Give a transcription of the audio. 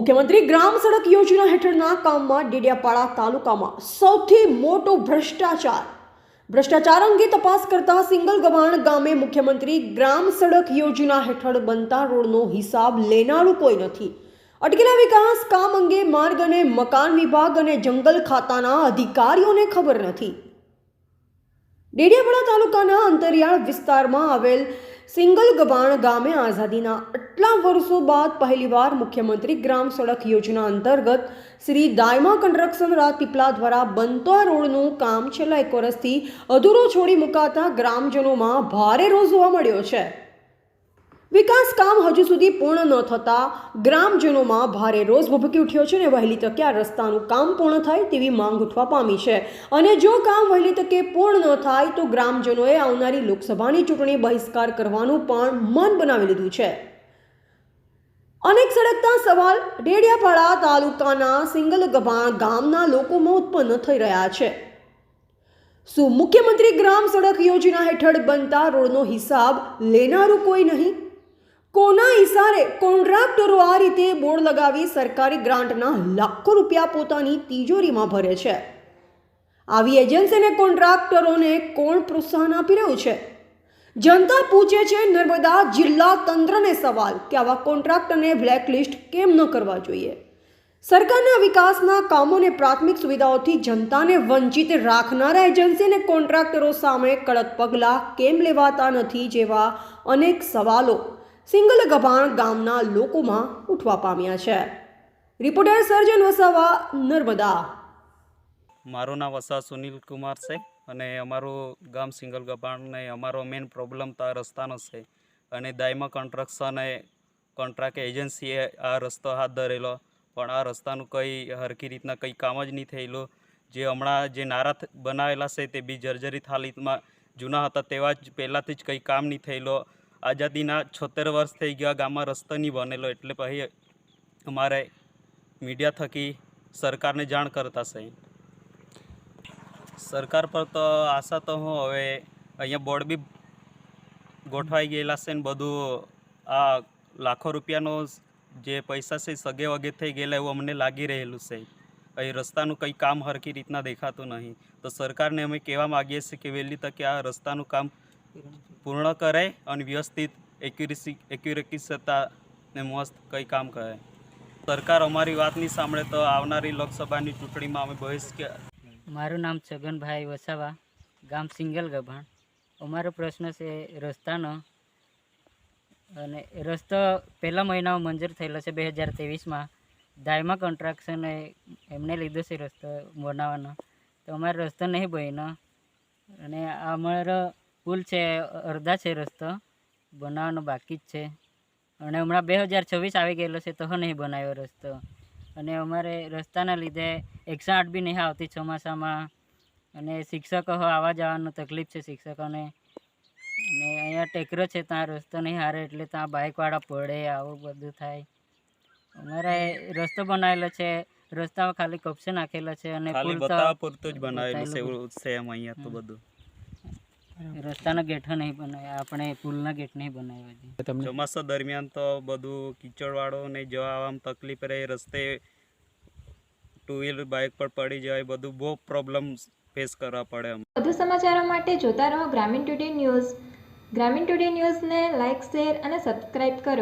મુખ્યમંત્રી ગ્રામ સડક યોજના હેઠળના કામમાં ડેડિયાપાડા તાલુકામાં સૌથી મોટો ભ્રષ્ટાચાર અંગે તપાસ કરતા સિંગલ ગવાણ ગામે મુખ્યમંત્રી ગ્રામ સડક યોજના હેઠળ બનતા રોડનો હિસાબ લેનારું કોઈ નથી. અટકેલા વિકાસ કામ અંગે માર્ગ અને મકાન વિભાગ અને જંગલ ખાતાના અધિકારીઓને ખબર નથી. ડેડિયાપાડા તાલુકાના અંતરિયાળ વિસ્તારમાં આવેલ સિંગલ ગવાણ ગામે આઝાદીના આટલા વર્ષો બાદ પહેલીવાર મુખ્યમંત્રી ગ્રામ સડક યોજના અંતર્ગત શ્રી દાયમા કન્સ્ટ્રક્શન રાજપીપળા દ્વારા બનતો આ રોડનું કામ છેલ્લા 1 વર્ષથી અધૂરો છોડી મુકાતા ગ્રામજનોમાં ભારે રોષ જોવા મળ્યો છે. વિકાસ કામ હજુ સુધી પૂર્ણ ન થતા ગ્રામજનોમાં ભારે રોષ ભભૂકી ઉઠ્યો છે અને વહેલી તકે આ રસ્તાનું કામ પૂર્ણ થાય તેવી માંગ ઉઠવા પામી છે. અને જો કામ વહેલી તકે પૂર્ણ ન થાય તો ગ્રામજનોએ આવનારી લોકસભાની ચૂંટણી બહિષ્કાર કરવાનું પણ મન બનાવી લીધું છે. અનેક સળગતા સવાલ ડેડિયાપાડા તાલુકાના સિંગલ ગવાણ ગામના લોકોમાં ઉત્પન્ન થઈ રહ્યા છે. શું મુખ્યમંત્રી ગ્રામ સડક યોજના હેઠળ બનતા રોડનો હિસાબ લેનારું કોઈ નહીં? કોના ઇશારે કોન્ટ્રાક્ટરો આ રીતે બોર્ડ લગાવી સરકારી ગ્રાન્ટના લાખો રૂપિયા પોતાની તિજોરીમાં ભરે છે? આવી એજન્સી અને કોન્ટ્રાક્ટરોને કોણ પ્રોત્સાહન આપી રહ્યું છે? જનતા પૂછે છે નર્મદા જિલ્લા તંત્રને સવાલ કે આવા કોન્ટ્રાક્ટરને બ્લેકલિસ્ટ કેમ ન કરવા જોઈએ? સરકારના વિકાસના કામોને પ્રાથમિક સુવિધાઓથી જનતાને વંચિત રાખનારા એજન્સી અને કોન્ટ્રાક્ટરો સામે કડક પગલાં કેમ લેવાતા નથી જેવા અનેક સવાલો સિંગલ ગવાણ ગામના લોકોમાં ઉઠવા પામ્યા છે. રિપોર્ટર સર્જન વસાવા, નર્મદા. મારું નામ વસાવા સુનિલ કુમાર છે અને અમારું ગામ સિંગલ ગવાણ ને અમારો મેઇન પ્રોબ્લેમ તો આ રસ્તાનો છે. અને દાયમા કન્સ્ટ્રક્શન કોન્ટ્રાક્ટ એજન્સીએ આ રસ્તો હાથ ધરેલો પણ આ રસ્તાનું કંઈ હરખી રીતના કંઈ કામ જ નહીં થયેલું. જે હમણાં જે નારા બનાવેલા છે તે બી જર્જરિત હાલતમાં જૂના હતા તેવા જ પહેલાંથી જ કંઈ કામ નહીં થયેલો. આઝાદીના 76 વર્ષ થઈ ગયા, ગામમાં રસ્તો નહીં બનેલો. એટલે પછી અમારે મીડિયા થકી સરકારને જાણ કરતા છે. સરકાર પર તો આશા તો હું હવે અહીંયા બોર્ડ બી ગોઠવાઈ ગયેલા છે ને બધું આ લાખો રૂપિયાનો જે પૈસા છે સગે વગે થઈ ગયેલા એવું અમને લાગી રહેલું છે. અહીં રસ્તાનું કંઈ કામ હરખી રીતના દેખાતું નહીં. તો સરકારને અમે કહેવા માગીએ છીએ કે વહેલી તકે આ રસ્તાનું કામ પૂર્ણ કરે અને વ્યવસ્થિત એક્યુરેસીને મસ્ત કંઈ કામ કરે. સરકાર અમારી વાત નહીં સાંભળે તો આવનારી લોકસભાની ચૂંટણીમાં અમે બહિષ્કાર. મારું નામ છગનભાઈ વસાવા, ગામ સિંગલ ગવાણ. અમારો પ્રશ્ન છે રસ્તાનો. અને રસ્તો પહેલા મહિનામાં મંજૂર થયેલો છે 2023માં. દાયમા કન્સ્ટ્રક્શને એમને લીધો છે રસ્તો બનાવવાનો. તો અમારો રસ્તો નહીં બન્યો. અને અમારો પુલ છે અડધા છે, રસ્તો બનાવવાનો બાકી જ છે. અને હમણાં 2026 આવી ગયેલો છે તો નહીં બનાવ્યો રસ્તો. અને અમારે રસ્તાના લીધે 108 બી નહીં આવતી ચોમાસામાં. અને શિક્ષકો આવવા જવાનું તકલીફ છે શિક્ષકોને. અને અહીંયા ટેકરો છે ત્યાં રસ્તો નહીં હારે એટલે ત્યાં બાઇકવાળા પડે, આવું બધું થાય. અમારે રસ્તો બનાવેલો છે, રસ્તામાં ખાલી કપસે નાખેલો છે અને પુલ તો પૂરતું જ બનાવેલું છે એવું છે એમ. અહીંયા તો બધું રસ્તાના ગેટો નહીં બનાવ્યા, આપણે પુલના ગેટ નહીં બનાવ્યા. ચોમાસા દરમિયાન તો બધું કીચડવાળો ને જવા આવવામાં તકલીફ રહે. રસ્તે 2 વ્હીલર બાઇક પર પડી જાય, બધું બહુ પ્રોબ્લેમ ફેસ કરવા પડે. વધુ સમાચારો માટે જોતા રહો ગ્રામીણ ટુડે ન્યૂઝ. ગ્રામીણ ટુડે ન્યૂઝને લાઇક, શેર અને સબસ્ક્રાઇબ કરો.